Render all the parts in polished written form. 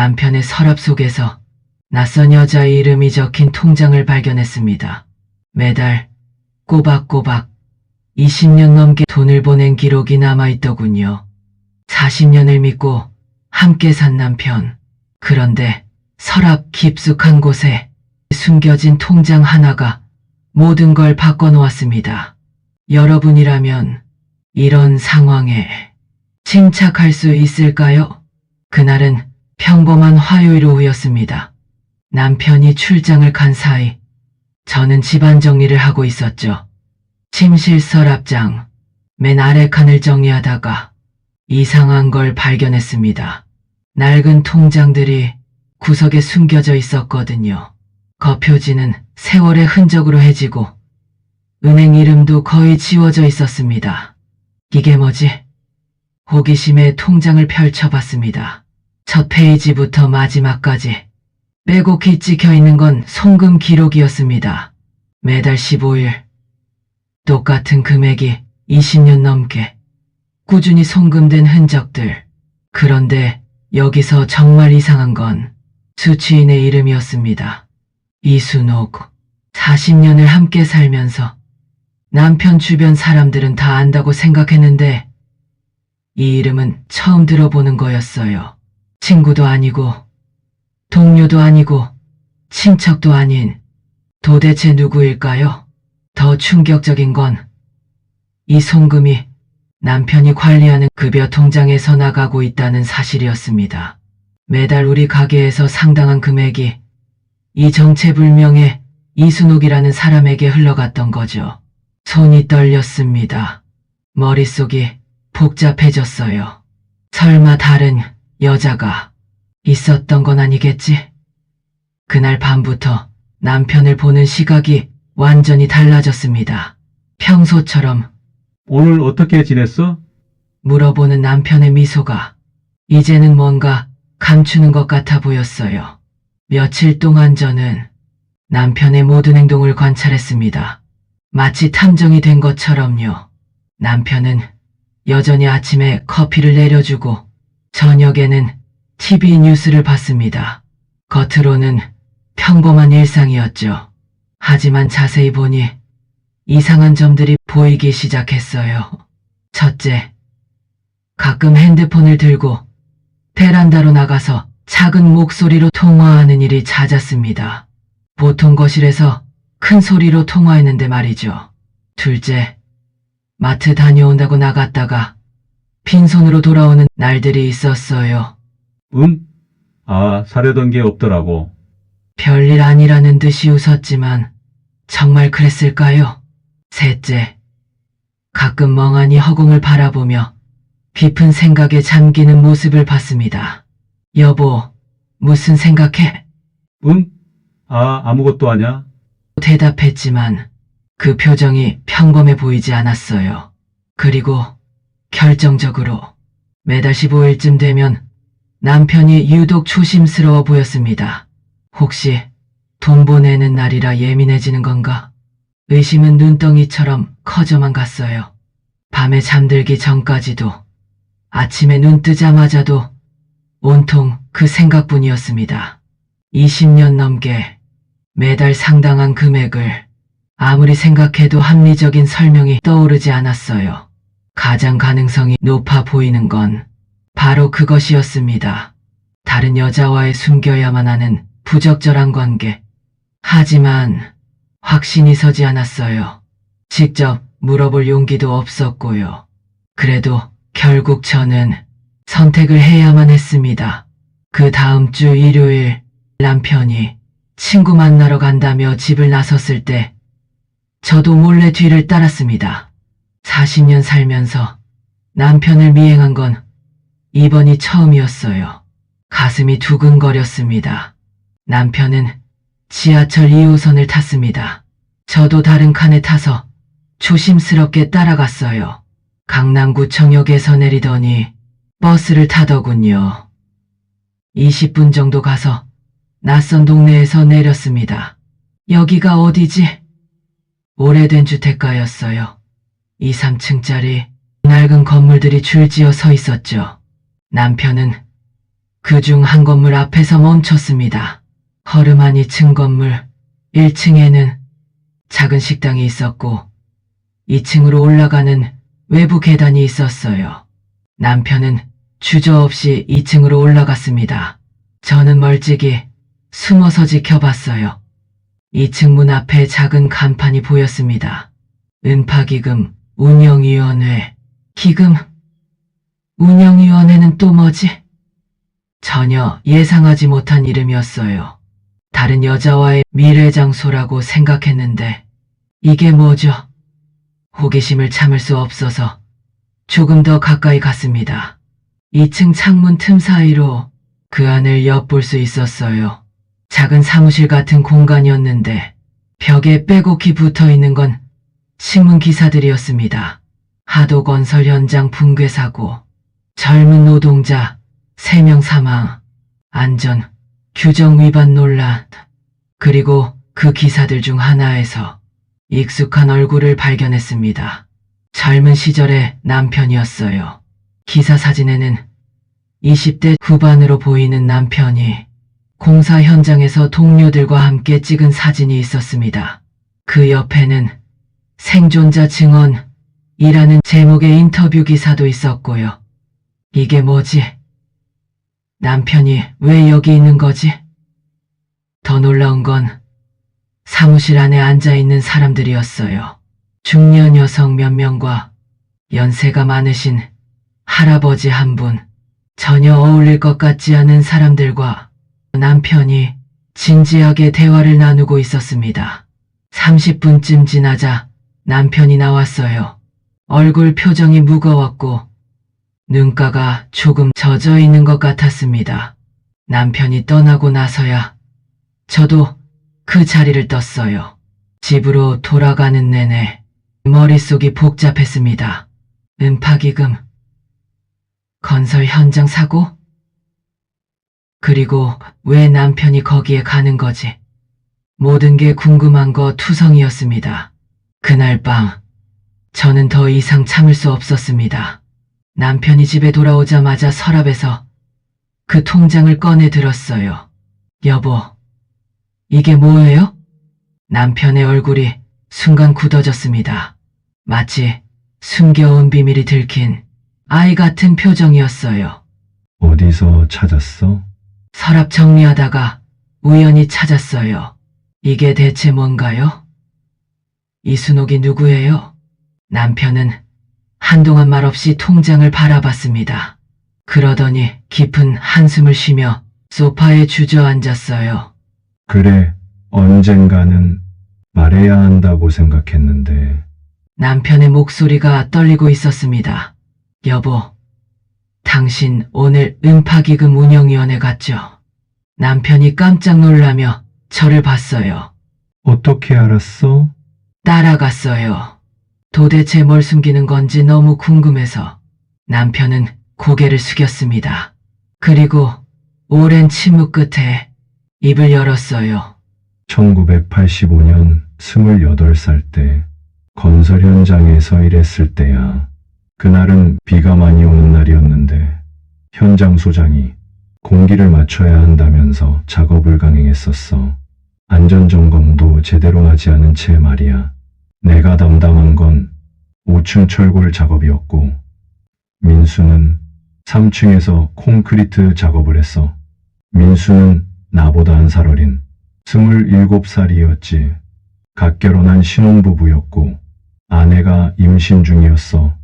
남편의 서랍 속에서 낯선 여자의 이름이 적힌 통장을 발견했습니다. 매달 꼬박꼬박 20년 넘게 돈을 보낸 기록이 남아있더군요. 40년을 믿고 함께 산 남편. 그런데 서랍 깊숙한 곳에 숨겨진 통장 하나가 모든 걸 바꿔놓았습니다. 여러분이라면 이런 상황에 침착할 수 있을까요? 그날은 평범한 화요일 오후였습니다. 남편이 출장을 간 사이 저는 집안 정리를 하고 있었죠. 침실 서랍장 맨 아래 칸을 정리하다가 이상한 걸 발견했습니다. 낡은 통장들이 구석에 숨겨져 있었거든요. 거표지는 세월의 흔적으로 해지고 은행 이름도 거의 지워져 있었습니다. 이게 뭐지? 호기심에 통장을 펼쳐봤습니다. 첫 페이지부터 마지막까지 빼곡히 찍혀 있는 건 송금 기록이었습니다. 매달 15일 똑같은 금액이 20년 넘게 꾸준히 송금된 흔적들. 그런데 여기서 정말 이상한 건 수취인의 이름이었습니다. 이순옥. 40년을 함께 살면서 남편 주변 사람들은 다 안다고 생각했는데 이 이름은 처음 들어보는 거였어요. 친구도 아니고 동료도 아니고 친척도 아닌 도대체 누구일까요? 더 충격적인 건 이 송금이 남편이 관리하는 급여 통장에서 나가고 있다는 사실이었습니다. 매달 우리 가게에서 상당한 금액이 이 정체불명의 이순옥이라는 사람에게 흘러갔던 거죠. 손이 떨렸습니다. 머릿속이 복잡해졌어요. 설마 다른 여자가 있었던 건 아니겠지? 그날 밤부터 남편을 보는 시각이 완전히 달라졌습니다. 평소처럼 오늘 어떻게 지냈어? 물어보는 남편의 미소가 이제는 뭔가 감추는 것 같아 보였어요. 며칠 동안 저는 남편의 모든 행동을 관찰했습니다. 마치 탐정이 된 것처럼요. 남편은 여전히 아침에 커피를 내려주고 저녁에는 TV 뉴스를 봤습니다. 겉으로는 평범한 일상이었죠. 하지만 자세히 보니 이상한 점들이 보이기 시작했어요. 첫째, 가끔 핸드폰을 들고 베란다로 나가서 작은 목소리로 통화하는 일이 잦았습니다. 보통 거실에서 큰 소리로 통화했는데 말이죠. 둘째, 마트 다녀온다고 나갔다가 빈손으로 돌아오는 날들이 있었어요. 사려던 게 없더라고. 별일 아니라는 듯이 웃었지만 정말 그랬을까요? 셋째, 가끔 멍하니 허공을 바라보며 깊은 생각에 잠기는 모습을 봤습니다. 여보, 무슨 생각해? 아무것도 아냐? 대답했지만 그 표정이 평범해 보이지 않았어요. 그리고 결정적으로 매달 15일쯤 되면 남편이 유독 조심스러워 보였습니다. 혹시 돈 보내는 날이라 예민해지는 건가? 의심은 눈덩이처럼 커져만 갔어요. 밤에 잠들기 전까지도 아침에 눈 뜨자마자도 온통 그 생각뿐이었습니다. 20년 넘게 매달 상당한 금액을 아무리 생각해도 합리적인 설명이 떠오르지 않았어요. 가장 가능성이 높아 보이는 건 바로 그것이었습니다. 다른 여자와의 숨겨야만 하는 부적절한 관계. 하지만 확신이 서지 않았어요. 직접 물어볼 용기도 없었고요. 그래도 결국 저는 선택을 해야만 했습니다. 그 다음 주 일요일 남편이 친구 만나러 간다며 집을 나섰을 때 저도 몰래 뒤를 따랐습니다. 40년 살면서 남편을 미행한 건 이번이 처음이었어요. 가슴이 두근거렸습니다. 남편은 지하철 2호선을 탔습니다. 저도 다른 칸에 타서 조심스럽게 따라갔어요. 강남구청역에서 내리더니 버스를 타더군요. 20분 정도 가서 낯선 동네에서 내렸습니다. 여기가 어디지? 오래된 주택가였어요. 2, 3층짜리 낡은 건물들이 줄지어 서 있었죠. 남편은 그중 한 건물 앞에서 멈췄습니다. 허름한 2층 건물, 1층에는 작은 식당이 있었고 2층으로 올라가는 외부 계단이 있었어요. 남편은 주저없이 2층으로 올라갔습니다. 저는 멀찍이 숨어서 지켜봤어요. 2층 문 앞에 작은 간판이 보였습니다. 은파기금 운영위원회. 기금 운영위원회는 또 뭐지? 전혀 예상하지 못한 이름이었어요. 다른 여자와의 미래 장소라고 생각했는데 이게 뭐죠? 호기심을 참을 수 없어서 조금 더 가까이 갔습니다. 2층 창문 틈 사이로 그 안을 엿볼 수 있었어요. 작은 사무실 같은 공간이었는데 벽에 빼곡히 붙어 있는 건 신문 기사들이었습니다. 하도 건설 현장 붕괴 사고, 젊은 노동자 3명 사망, 안전, 규정 위반 논란, 그리고 그 기사들 중 하나에서 익숙한 얼굴을 발견했습니다. 젊은 시절의 남편이었어요. 기사 사진에는 20대 후반으로 보이는 남편이 공사 현장에서 동료들과 함께 찍은 사진이 있었습니다. 그 옆에는 생존자 증언이라는 제목의 인터뷰 기사도 있었고요. 이게 뭐지? 남편이 왜 여기 있는 거지? 더 놀라운 건 사무실 안에 앉아있는 사람들이었어요. 중년 여성 몇 명과 연세가 많으신 할아버지 한 분, 전혀 어울릴 것 같지 않은 사람들과 남편이 진지하게 대화를 나누고 있었습니다. 30분쯤 지나자 남편이 나왔어요. 얼굴 표정이 무거웠고 눈가가 조금 젖어 있는 것 같았습니다. 남편이 떠나고 나서야 저도 그 자리를 떴어요. 집으로 돌아가는 내내 머릿속이 복잡했습니다. 은파기금, 건설 현장 사고? 그리고 왜 남편이 거기에 가는 거지? 모든 게 궁금한 거 투성이었습니다. 그날 밤, 저는 더 이상 참을 수 없었습니다. 남편이 집에 돌아오자마자 서랍에서 그 통장을 꺼내 들었어요. 여보, 이게 뭐예요? 남편의 얼굴이 순간 굳어졌습니다. 마치 숨겨온 비밀이 들킨 아이 같은 표정이었어요. 어디서 찾았어? 서랍 정리하다가 우연히 찾았어요. 이게 대체 뭔가요? 이순옥이 누구예요? 남편은 한동안 말없이 통장을 바라봤습니다. 그러더니 깊은 한숨을 쉬며 소파에 주저앉았어요. 그래, 언젠가는 말해야 한다고 생각했는데. 남편의 목소리가 떨리고 있었습니다. 여보, 당신 오늘 은파기금 운영위원회 갔죠? 남편이 깜짝 놀라며 저를 봤어요. 어떻게 알았어? 따라갔어요. 도대체 뭘 숨기는 건지 너무 궁금해서. 남편은 고개를 숙였습니다. 그리고 오랜 침묵 끝에 입을 열었어요. 1985년 28살 때 건설 현장에서 일했을 때야. 그날은 비가 많이 오는 날이었는데 현장 소장이 공기를 맞춰야 한다면서 작업을 강행했었어. 안전점검도 제대로 하지 않은 채 말이야. 내가 담당한 건 5층 철골 작업이었고 민수는 3층에서 콘크리트 작업을 했어. 민수는 나보다 1살 어린 27살이었지. 갓 결혼한 신혼부부였고 아내가 임신 중이었어.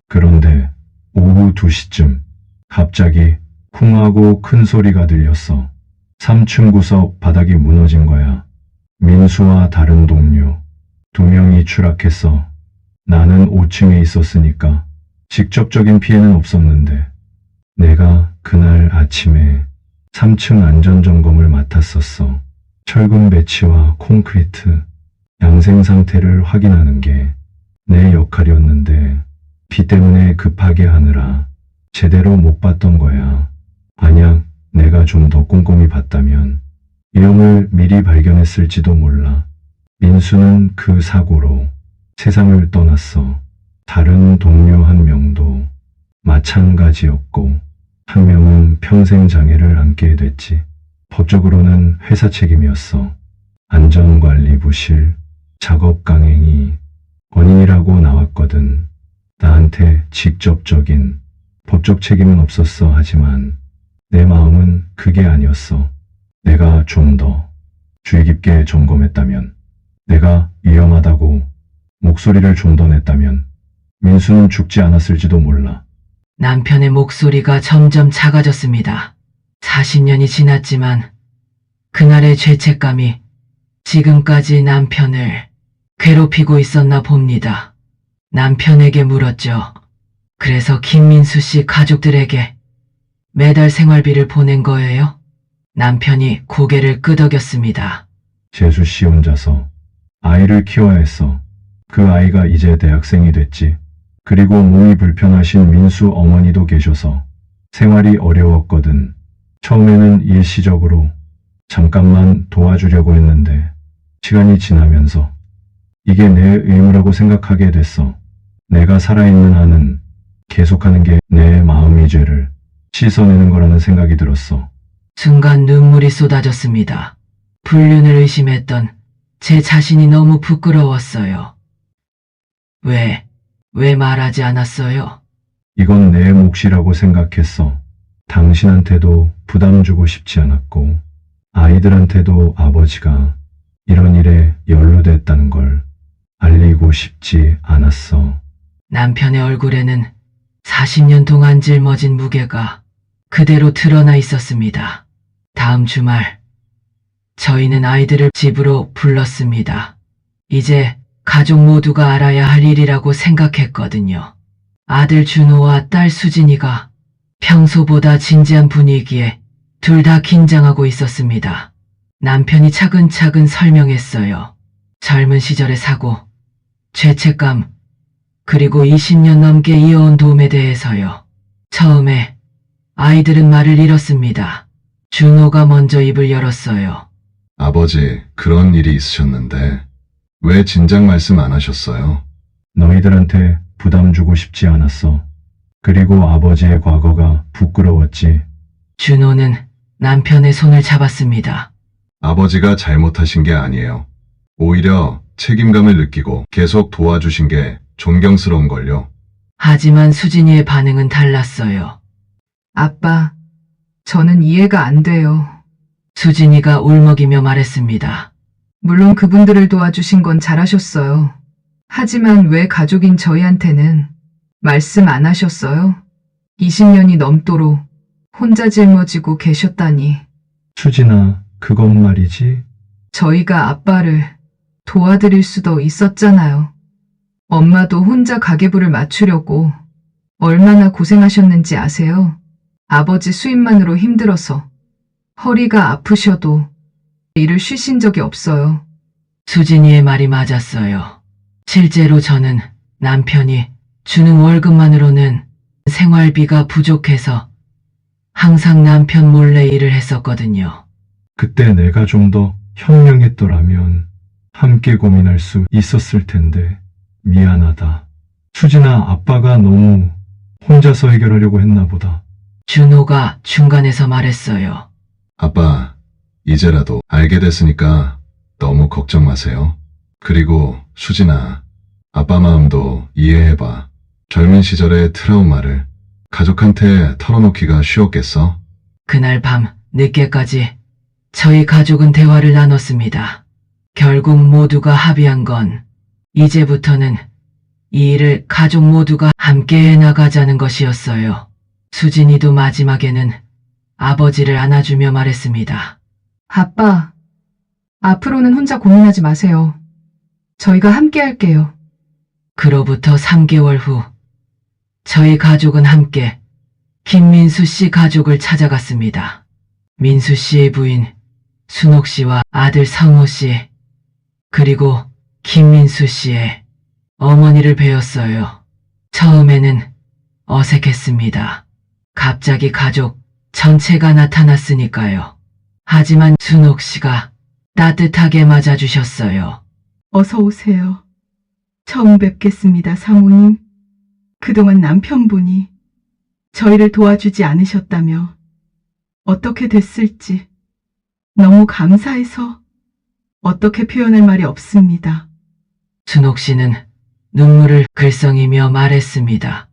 그런데 오후 2시쯤 갑자기 쿵 하고 큰 소리가 들렸어. 3층 구석 바닥이 무너진 거야. 민수와 다른 동료 2명이 추락했어. 나는 5층에 있었으니까 직접적인 피해는 없었는데 내가 그날 아침에 3층 안전점검을 맡았었어. 철근 배치와 콘크리트, 양생 상태를 확인하는 게 내 역할이었는데 비 때문에 급하게 하느라 제대로 못 봤던 거야. 만약 내가 좀 더 꼼꼼히 봤다면 위험을 미리 발견했을지도 몰라. 민수는 그 사고로 세상을 떠났어. 다른 동료 한 명도 마찬가지였고 한 명은 평생 장애를 안게 됐지. 법적으로는 회사 책임이었어. 안전관리 부실, 작업 강행이 원인이라고 나왔거든. 나한테 직접적인 법적 책임은 없었어. 하지만 내 마음은 그게 아니었어. 내가 좀 더 주의 깊게 점검했다면, 내가 위험하다고 목소리를 좀 더 냈다면 민수는 죽지 않았을지도 몰라. 남편의 목소리가 점점 작아졌습니다. 40년이 지났지만 그날의 죄책감이 지금까지 남편을 괴롭히고 있었나 봅니다. 남편에게 물었죠. 그래서 김민수 씨 가족들에게 매달 생활비를 보낸 거예요? 남편이 고개를 끄덕였습니다. 재수 씨 혼자서 아이를 키워야 했어. 그 아이가 이제 대학생이 됐지. 그리고 몸이 불편하신 민수 어머니도 계셔서 생활이 어려웠거든. 처음에는 일시적으로 잠깐만 도와주려고 했는데 시간이 지나면서 이게 내 의무라고 생각하게 됐어. 내가 살아있는 한은 계속하는 게 내 마음의 죄를 씻어내는 거라는 생각이 들었어. 순간 눈물이 쏟아졌습니다. 불륜을 의심했던 제 자신이 너무 부끄러웠어요. 왜 말하지 않았어요? 이건 내 몫이라고 생각했어. 당신한테도 부담 주고 싶지 않았고 아이들한테도 아버지가 이런 일에 연루됐다는 걸 알리고 싶지 않았어. 남편의 얼굴에는 40년 동안 짊어진 무게가 그대로 드러나 있었습니다. 다음 주말 저희는 아이들을 집으로 불렀습니다. 이제 가족 모두가 알아야 할 일이라고 생각했거든요. 아들 준호와 딸 수진이가 평소보다 진지한 분위기에 둘 다 긴장하고 있었습니다. 남편이 차근차근 설명했어요. 젊은 시절의 사고, 죄책감, 그리고 20년 넘게 이어온 도움에 대해서요. 처음에 아이들은 말을 잃었습니다. 준호가 먼저 입을 열었어요. 아버지, 그런 일이 있으셨는데 왜 진작 말씀 안 하셨어요? 너희들한테 부담 주고 싶지 않았어. 그리고 아버지의 과거가 부끄러웠지. 준호는 남편의 손을 잡았습니다. 아버지가 잘못하신 게 아니에요. 오히려 책임감을 느끼고 계속 도와주신 게 존경스러운걸요. 하지만 수진이의 반응은 달랐어요. 아빠, 저는 이해가 안 돼요. 수진이가 울먹이며 말했습니다. 물론 그분들을 도와주신 건 잘하셨어요. 하지만 왜 가족인 저희한테는 말씀 안 하셨어요? 20년이 넘도록 혼자 짊어지고 계셨다니. 수진아, 그건 말이지. 저희가 아빠를 도와드릴 수도 있었잖아요. 엄마도 혼자 가계부를 맞추려고 얼마나 고생하셨는지 아세요? 아버지 수입만으로 힘들어서 허리가 아프셔도 일을 쉬신 적이 없어요. 수진이의 말이 맞았어요. 실제로 저는 남편이 주는 월급만으로는 생활비가 부족해서 항상 남편 몰래 일을 했었거든요. 그때 내가 좀 더 현명했더라면 함께 고민할 수 있었을 텐데 미안하다. 수진아, 아빠가 너무 혼자서 해결하려고 했나 보다. 준호가 중간에서 말했어요. 아빠, 이제라도 알게 됐으니까 너무 걱정 마세요. 그리고 수진아, 아빠 마음도 이해해봐. 젊은 시절의 트라우마를 가족한테 털어놓기가 쉬웠겠어? 그날 밤 늦게까지 저희 가족은 대화를 나눴습니다. 결국 모두가 합의한 건 이제부터는 이 일을 가족 모두가 함께 해나가자는 것이었어요. 수진이도 마지막에는 아버지를 안아주며 말했습니다. 아빠, 앞으로는 혼자 고민하지 마세요. 저희가 함께 할게요. 그로부터 3개월 후 저희 가족은 함께 김민수 씨 가족을 찾아갔습니다. 민수 씨의 부인 순옥 씨와 아들 성호 씨, 그리고 김민수 씨의 어머니를 뵈었어요. 처음에는 어색했습니다. 갑자기 가족 전체가 나타났으니까요. 하지만 순옥 씨가 따뜻하게 맞아주셨어요. 어서 오세요. 처음 뵙겠습니다, 사모님. 그동안 남편분이 저희를 도와주지 않으셨다며 어떻게 됐을지 너무 감사해서 어떻게 표현할 말이 없습니다. 순옥 씨는 눈물을 글썽이며 말했습니다.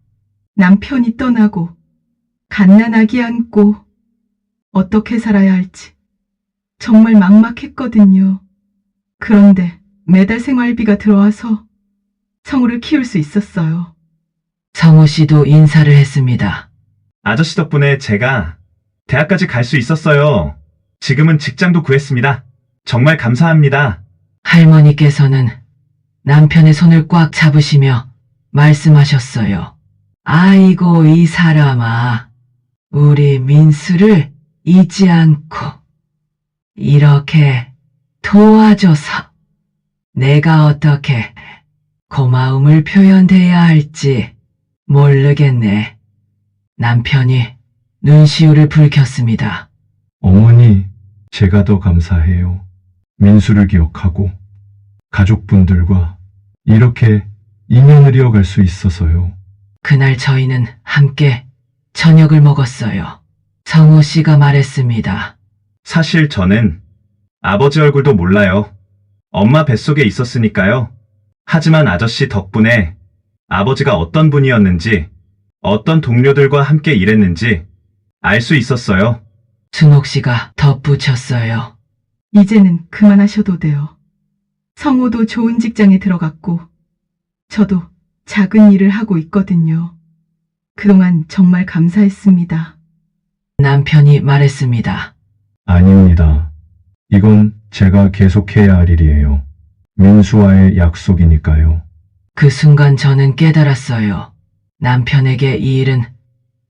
남편이 떠나고 갓난아기 안고 어떻게 살아야 할지 정말 막막했거든요. 그런데 매달 생활비가 들어와서 성우를 키울 수 있었어요. 성우 씨도 인사를 했습니다. 아저씨 덕분에 제가 대학까지 갈 수 있었어요. 지금은 직장도 구했습니다. 정말 감사합니다. 할머니께서는 남편의 손을 꽉 잡으시며 말씀하셨어요. 아이고, 이 사람아. 우리 민수를 잊지 않고 이렇게 도와줘서 내가 어떻게 고마움을 표현해야 할지 모르겠네. 남편이 눈시울을 붉혔습니다. 어머니, 제가 더 감사해요. 민수를 기억하고 가족분들과 이렇게 인연을 이어갈 수 있어서요. 그날 저희는 함께 저녁을 먹었어요. 성우 씨가 말했습니다. 사실 저는 아버지 얼굴도 몰라요. 엄마 뱃속에 있었으니까요. 하지만 아저씨 덕분에 아버지가 어떤 분이었는지, 어떤 동료들과 함께 일했는지 알 수 있었어요. 순옥 씨가 덧붙였어요. 이제는 그만하셔도 돼요. 성우도 좋은 직장에 들어갔고 저도 작은 일을 하고 있거든요. 그동안 정말 감사했습니다. 남편이 말했습니다. 아닙니다. 이건 제가 계속해야 할 일이에요. 민수와의 약속이니까요. 그 순간 저는 깨달았어요. 남편에게 이 일은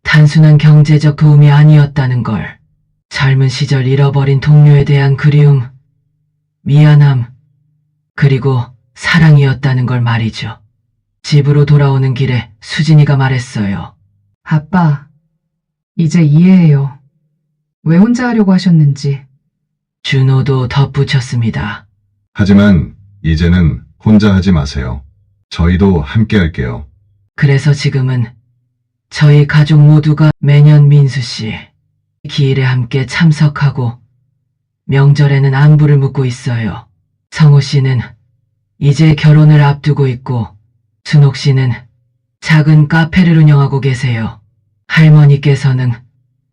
단순한 경제적 도움이 아니었다는 걸. 젊은 시절 잃어버린 동료에 대한 그리움, 미안함, 그리고 사랑이었다는 걸 말이죠. 집으로 돌아오는 길에 수진이가 말했어요. 아빠, 이제 이해해요. 왜 혼자 하려고 하셨는지. 준호도 덧붙였습니다. 하지만 이제는 혼자 하지 마세요. 저희도 함께 할게요. 그래서 지금은 저희 가족 모두가 매년 민수 씨 기일에 함께 참석하고 명절에는 안부를 묻고 있어요. 성우 씨는 이제 결혼을 앞두고 있고 순옥 씨는 작은 카페를 운영하고 계세요. 할머니께서는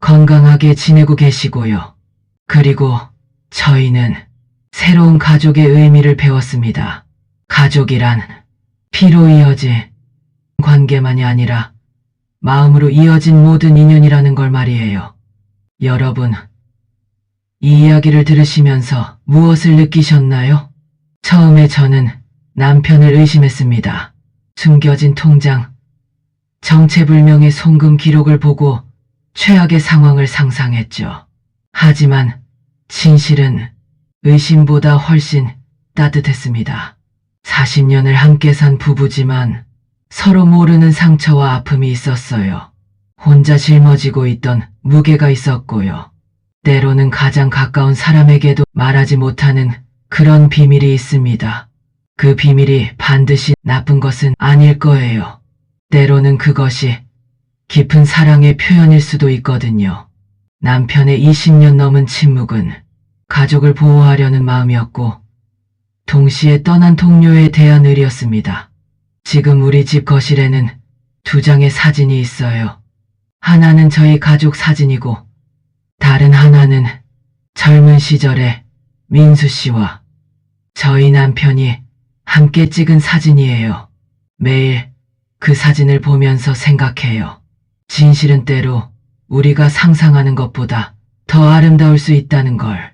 건강하게 지내고 계시고요. 그리고 저희는 새로운 가족의 의미를 배웠습니다. 가족이란 피로 이어진 관계만이 아니라 마음으로 이어진 모든 인연이라는 걸 말이에요. 여러분, 이 이야기를 들으시면서 무엇을 느끼셨나요? 처음에 저는 남편을 의심했습니다. 숨겨진 통장, 정체불명의 송금 기록을 보고 최악의 상황을 상상했죠. 하지만 진실은 의심보다 훨씬 따뜻했습니다. 40년을 함께 산 부부지만 서로 모르는 상처와 아픔이 있었어요. 혼자 짊어지고 있던 무게가 있었고요. 때로는 가장 가까운 사람에게도 말하지 못하는 그런 비밀이 있습니다. 그 비밀이 반드시 나쁜 것은 아닐 거예요. 때로는 그것이 깊은 사랑의 표현일 수도 있거든요. 남편의 20년 넘은 침묵은 가족을 보호하려는 마음이었고, 동시에 떠난 동료에 대한 의리였습니다. 지금 우리 집 거실에는 2장의 사진이 있어요. 하나는 저희 가족 사진이고, 다른 하나는 젊은 시절의 민수 씨와 저희 남편이 함께 찍은 사진이에요. 매일 그 사진을 보면서 생각해요. 진실은 때로 우리가 상상하는 것보다 더 아름다울 수 있다는 걸.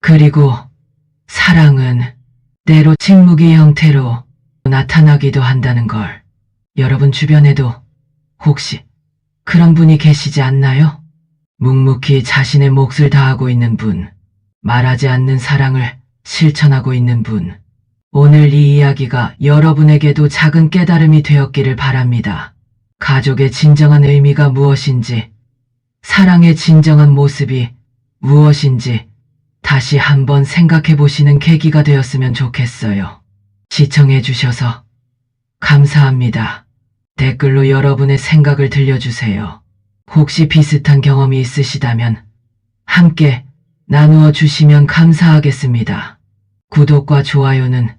그리고 사랑은 때로 침묵의 형태로 나타나기도 한다는 걸. 여러분 주변에도 혹시 그런 분이 계시지 않나요? 묵묵히 자신의 몫을 다하고 있는 분, 말하지 않는 사랑을 실천하고 있는 분. 오늘 이 이야기가 여러분에게도 작은 깨달음이 되었기를 바랍니다. 가족의 진정한 의미가 무엇인지, 사랑의 진정한 모습이 무엇인지 다시 한번 생각해 보시는 계기가 되었으면 좋겠어요. 시청해 주셔서 감사합니다. 댓글로 여러분의 생각을 들려주세요. 혹시 비슷한 경험이 있으시다면 함께 나누어 주시면 감사하겠습니다. 구독과 좋아요는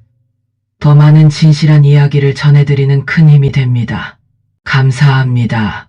더 많은 진실한 이야기를 전해드리는 큰 힘이 됩니다. 감사합니다.